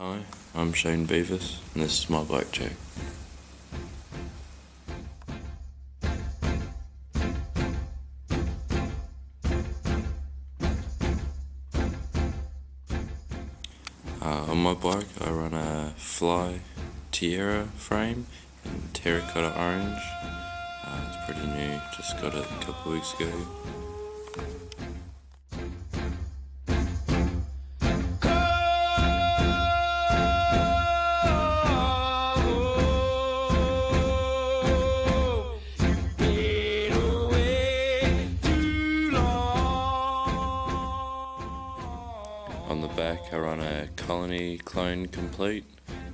Hi, I'm Shane Beavis, and this is my blackjack. On my bike, I run a Fly Tierra frame in terracotta orange. It's pretty new, just got it a couple of weeks ago. On the back, I run a Colony Clone Complete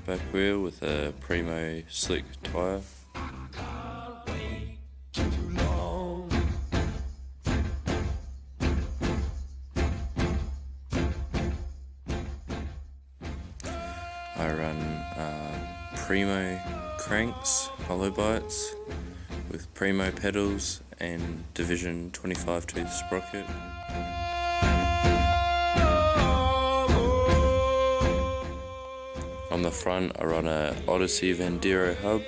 back wheel with a Primo slick tyre. I run Primo cranks, hollow bites with Primo pedals and Division 25 tooth sprocket. On the front, I run a Odyssey Vandero hub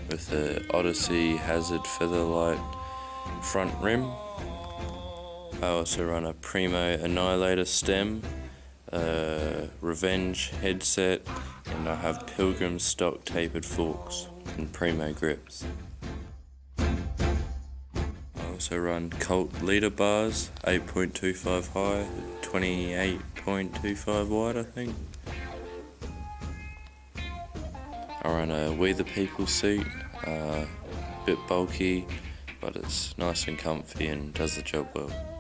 with a Odyssey Hazard Featherlight front rim. I also run a Primo Annihilator stem, a Revenge headset, and I have Pilgrim stock tapered forks and Primo grips. I also run Colt leader bars, 8.25 high, 28.25 wide, I think. I run a We the People seat, a bit bulky, but it's nice and comfy and does the job well.